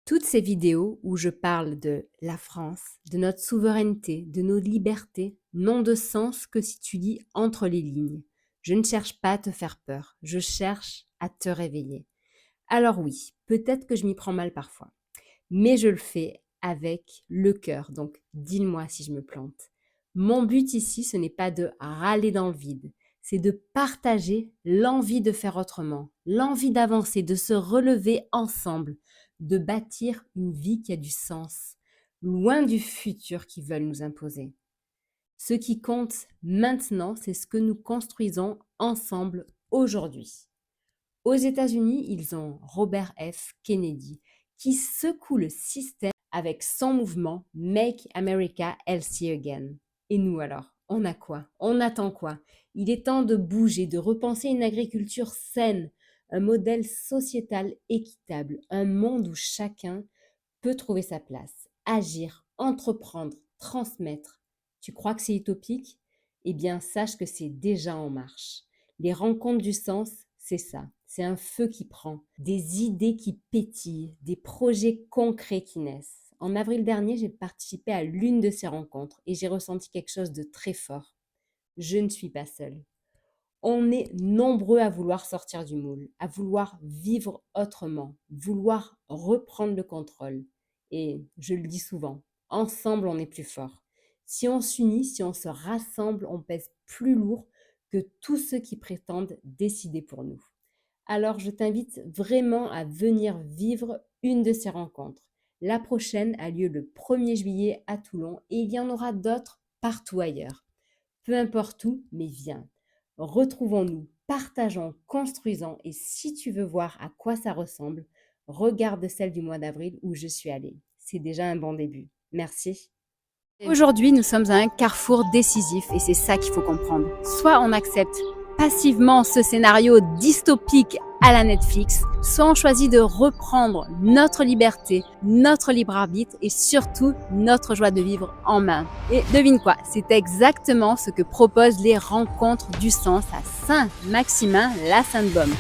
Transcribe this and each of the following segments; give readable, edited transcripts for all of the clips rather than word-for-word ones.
Toutes ces vidéos où je parle de la France, de notre souveraineté, de nos libertés, n'ont de sens que si tu lis entre les lignes. Je ne cherche pas à te faire peur, je cherche à te réveiller. Alors oui, peut-être que je m'y prends mal parfois, mais je le fais avec le cœur, donc dis-moi si je me plante. Mon but ici, ce n'est pas de râler dans le vide, c'est de partager l'envie de faire autrement, l'envie d'avancer, de se relever ensemble, de bâtir une vie qui a du sens, loin du futur qu'ils veulent nous imposer. Ce qui compte maintenant, c'est ce que nous construisons ensemble aujourd'hui. Aux États-Unis, ils ont Robert F. Kennedy qui secoue le système avec son mouvement Make America Healthy Again. Et nous alors, on a quoi? On attend quoi? Il est temps de bouger, de repenser une agriculture saine, un modèle sociétal équitable, un monde où chacun peut trouver sa place, agir, entreprendre, transmettre. Tu crois que c'est utopique? Eh bien, sache que c'est déjà en marche. Les rencontres du sens, c'est ça. C'est un feu qui prend, des idées qui pétillent, des projets concrets qui naissent. En avril dernier, j'ai participé à l'une de ces rencontres et j'ai ressenti quelque chose de très fort. Je ne suis pas seule. On est nombreux à vouloir sortir du moule, à vouloir vivre autrement, vouloir reprendre le contrôle. Et je le dis souvent, ensemble on est plus fort. Si on s'unit, si on se rassemble, on pèse plus lourd que tous ceux qui prétendent décider pour nous. Alors je t'invite vraiment à venir vivre une de ces rencontres. La prochaine a lieu le 1er juillet à Toulon et il y en aura d'autres partout ailleurs. Peu importe où, mais viens. Retrouvons-nous, partageons, construisons et si tu veux voir à quoi ça ressemble, regarde celle du mois d'avril où je suis allée. C'est déjà un bon début. Merci. Aujourd'hui, nous sommes à un carrefour décisif et c'est ça qu'il faut comprendre. Soit on accepte passivement ce scénario dystopique à la Netflix, soit on choisit de reprendre notre liberté, notre libre arbitre et surtout notre joie de vivre en main. Et devine quoi, c'est exactement ce que proposent les rencontres du sens à Saint-Maximin-la-Sainte-Baume.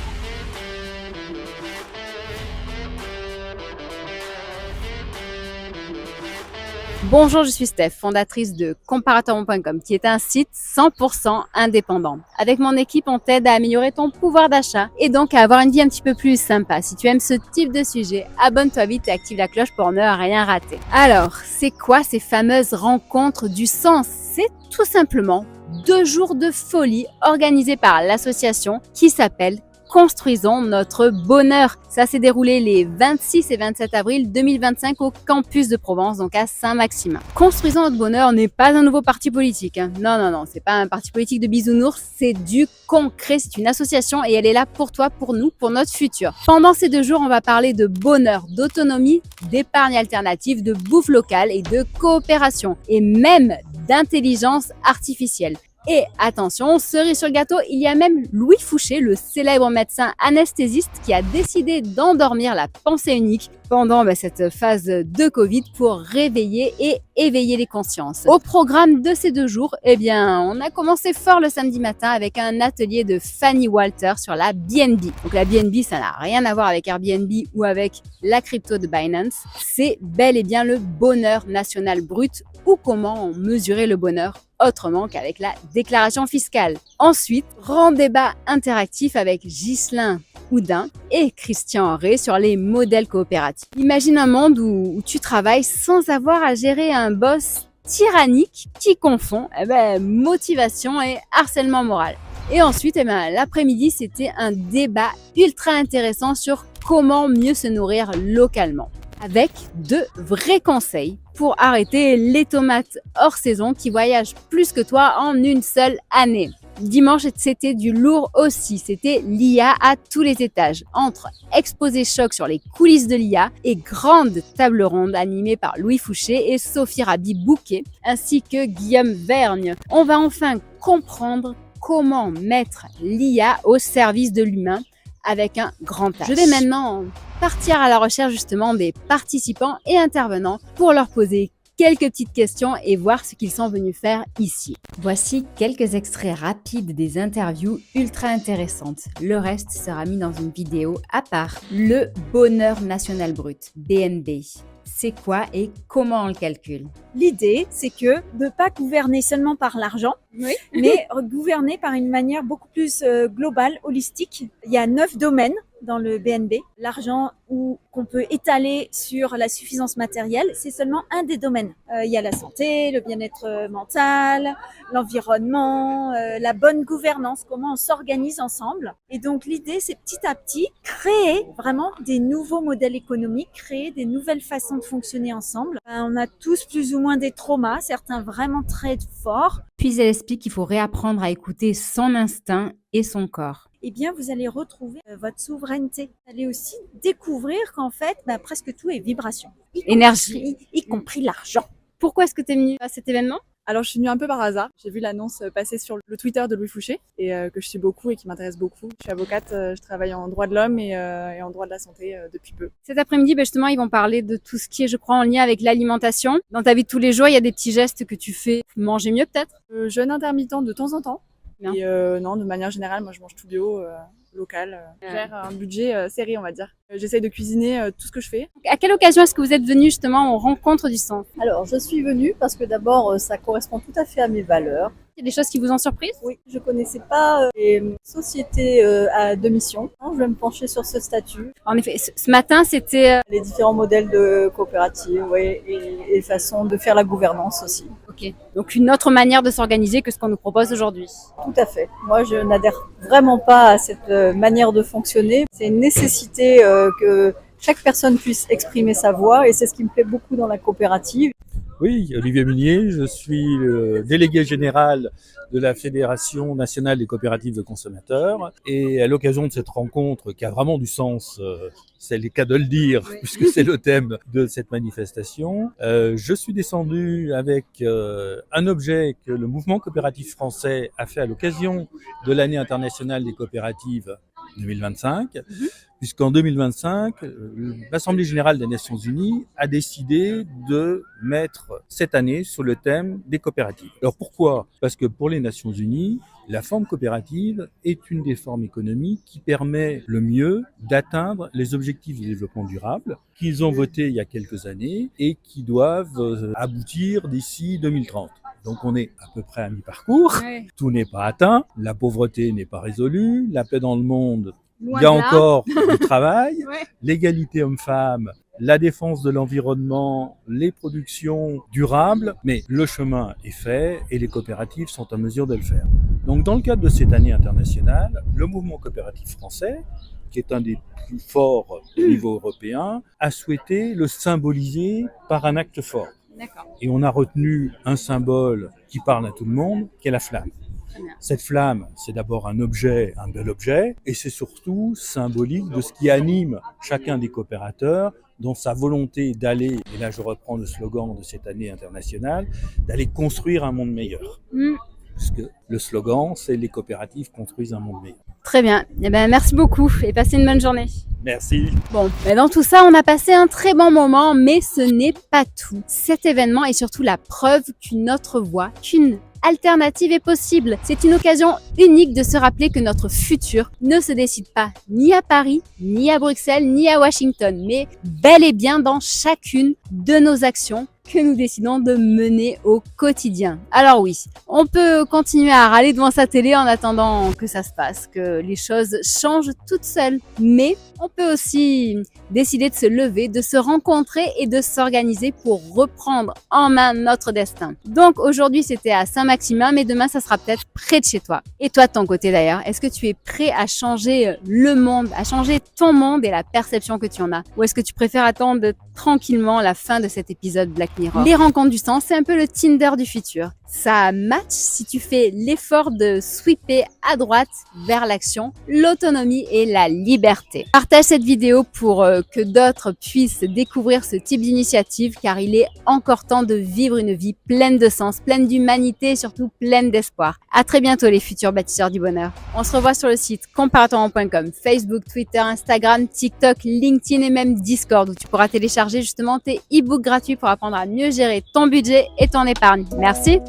Bonjour, je suis Steph, fondatrice de Comparatormont.com, qui est un site 100% indépendant. Avec mon équipe, on t'aide à améliorer ton pouvoir d'achat et donc à avoir une vie un petit peu plus sympa. Si tu aimes ce type de sujet, abonne-toi vite et active la cloche pour ne rien rater. Alors, c'est quoi ces fameuses rencontres du sens? C'est tout simplement 2 jours de folie organisés par l'association qui s'appelle Construisons notre bonheur. Ça s'est déroulé les 26 et 27 avril 2025 au campus de Provence, donc à Saint-Maximin. Construisons notre bonheur n'est pas un nouveau parti politique. Non, c'est pas un parti politique de bisounours, c'est du concret, c'est une association et elle est là pour toi, pour nous, pour notre futur. Pendant ces 2 jours, on va parler de bonheur, d'autonomie, d'épargne alternative, de bouffe locale et de coopération et même d'intelligence artificielle. Et attention, cerise sur le gâteau, il y a même Louis Fouché, le célèbre médecin anesthésiste qui a décidé d'endormir la pensée unique pendant cette phase de Covid pour réveiller et éveiller les consciences. Au programme de ces 2 jours, on a commencé fort le samedi matin avec un atelier de Fanny Walter sur la BNB. Donc la BNB, ça n'a rien à voir avec Airbnb ou avec la crypto de Binance. C'est bel et bien le bonheur national brut ou comment mesurer le bonheur autrement qu'avec la déclaration fiscale. Ensuite, grand débat interactif avec Ghislain Houdin et Christian Rey sur les modèles coopératifs. Imagine un monde où tu travailles sans avoir à gérer un boss tyrannique qui confond motivation et harcèlement moral. Et ensuite, l'après-midi, c'était un débat ultra intéressant sur comment mieux se nourrir localement, avec 2 vrais conseils pour arrêter les tomates hors saison qui voyagent plus que toi en une seule année. Dimanche, c'était du lourd aussi. C'était l'IA à tous les étages. Entre exposé choc sur les coulisses de l'IA et grande table ronde animée par Louis Fouché et Sophie Rabi-Bouquet, ainsi que Guillaume Vergne. On va enfin comprendre comment mettre l'IA au service de l'humain avec un grand H. Je vais maintenant partir à la recherche justement des participants et intervenants pour leur poser quelques petites questions et voir ce qu'ils sont venus faire ici. Voici quelques extraits rapides des interviews ultra intéressantes. Le reste sera mis dans une vidéo à part. Le bonheur national brut, BNB. C'est quoi et comment on le calcule? L'idée, c'est que de ne pas gouverner seulement par l'argent, mais gouverner par une manière beaucoup plus globale, holistique. Il y a 9 domaines dans le BNB. L'argent qu'on peut étaler sur la suffisance matérielle, c'est seulement un des domaines. Il y a la santé, le bien-être mental, l'environnement, la bonne gouvernance, comment on s'organise ensemble. Et donc l'idée, c'est petit à petit créer vraiment des nouveaux modèles économiques, créer des nouvelles façons de fonctionner ensemble. On a tous plus ou moins des traumas, certains vraiment très forts. Puis elle explique qu'il faut réapprendre à écouter son instinct et son corps. Eh bien, vous allez retrouver votre souveraineté. Vous allez aussi découvrir qu'en fait, presque tout est vibration. Énergie. Y compris l'argent. Pourquoi est-ce que tu es venue à cet événement? Alors, je suis venue un peu par hasard. J'ai vu l'annonce passer sur le Twitter de Louis Fouché et que je suis beaucoup et qui m'intéresse beaucoup. Je suis avocate, je travaille en droit de l'homme et en droit de la santé depuis peu. Cet après-midi, justement, ils vont parler de tout ce qui est, je crois, en lien avec l'alimentation. Dans ta vie de tous les jours, il y a des petits gestes que tu fais. Manger mieux peut-être? Jeûne intermittent de temps en temps. Bien. Et non, de manière générale, moi je mange tout bio, local. Je gère un budget serré, on va dire. J'essaye de cuisiner tout ce que je fais. À quelle occasion est-ce que vous êtes venu justement aux rencontres du sens? Alors, je suis venue parce que d'abord, ça correspond tout à fait à mes valeurs. Il y a des choses qui vous ont surprise? Oui, je connaissais pas les sociétés à deux missions. Je vais me pencher sur ce statut. En effet, ce matin, c'était... Les différents modèles de coopératives, oui, et façons de faire la gouvernance aussi. Ok. Donc une autre manière de s'organiser que ce qu'on nous propose aujourd'hui. Tout à fait. Moi, je n'adhère vraiment pas à cette manière de fonctionner. C'est une nécessité que chaque personne puisse exprimer sa voix et c'est ce qui me plaît beaucoup dans la coopérative. Oui, Olivier Munier, je suis le délégué général de la Fédération nationale des coopératives de consommateurs. Et à l'occasion de cette rencontre qui a vraiment du sens, c'est le cas de le dire, oui, puisque c'est le thème de cette manifestation, je suis descendu avec un objet que le mouvement coopératif français a fait à l'occasion de l'année internationale des coopératives 2025, puisqu'en 2025, l'Assemblée générale des Nations unies a décidé de mettre cette année sur le thème des coopératives. Alors pourquoi? Parce que pour les Nations unies, la forme coopérative est une des formes économiques qui permet le mieux d'atteindre les objectifs de développement durable qu'ils ont votés il y a quelques années et qui doivent aboutir d'ici 2030. Donc on est à peu près à mi-parcours, tout n'est pas atteint, la pauvreté n'est pas résolue, la paix dans le monde, il y a encore du travail, l'égalité homme-femme, la défense de l'environnement, les productions durables, mais le chemin est fait et les coopératives sont en mesure de le faire. Donc dans le cadre de cette année internationale, le mouvement coopératif français, qui est un des plus forts au niveau européen, a souhaité le symboliser par un acte fort. Et on a retenu un symbole qui parle à tout le monde, qui est la flamme. Cette flamme, c'est d'abord un objet, un bel objet, et c'est surtout symbolique de ce qui anime chacun des coopérateurs dans sa volonté d'aller, et là je reprends le slogan de cette année internationale, d'aller construire un monde meilleur. Parce que le slogan, c'est les coopératives construisent un monde meilleur. Très bien. Eh ben, merci beaucoup et passez une bonne journée. Merci. Bon, dans tout ça, on a passé un très bon moment, mais ce n'est pas tout. Cet événement est surtout la preuve qu'une autre voie, qu'une alternative est possible. C'est une occasion unique de se rappeler que notre futur ne se décide pas ni à Paris, ni à Bruxelles, ni à Washington, mais bel et bien dans chacune de nos actions que nous décidons de mener au quotidien. Alors oui, on peut continuer à râler devant sa télé en attendant que ça se passe, que les choses changent toutes seules. Mais on peut aussi décider de se lever, de se rencontrer et de s'organiser pour reprendre en main notre destin. Donc aujourd'hui, c'était à Saint-Maximin, mais demain, ça sera peut-être près de chez toi. Et toi, de ton côté d'ailleurs, est-ce que tu es prêt à changer le monde, à changer ton monde et la perception que tu en as? Ou est-ce que tu préfères attendre tranquillement la fin de cet épisode Black Mirror? Les rencontres du sens, c'est un peu le Tinder du futur. Ça match si tu fais l'effort de sweeper à droite vers l'action, l'autonomie et la liberté. Partage cette vidéo pour que d'autres puissent découvrir ce type d'initiative car il est encore temps de vivre une vie pleine de sens, pleine d'humanité et surtout pleine d'espoir. À très bientôt les futurs bâtisseurs du bonheur. On se revoit sur le site comparatorrent.com, Facebook, Twitter, Instagram, TikTok, LinkedIn et même Discord où tu pourras télécharger justement tes e-books gratuits pour apprendre à mieux gérer ton budget et ton épargne. Merci.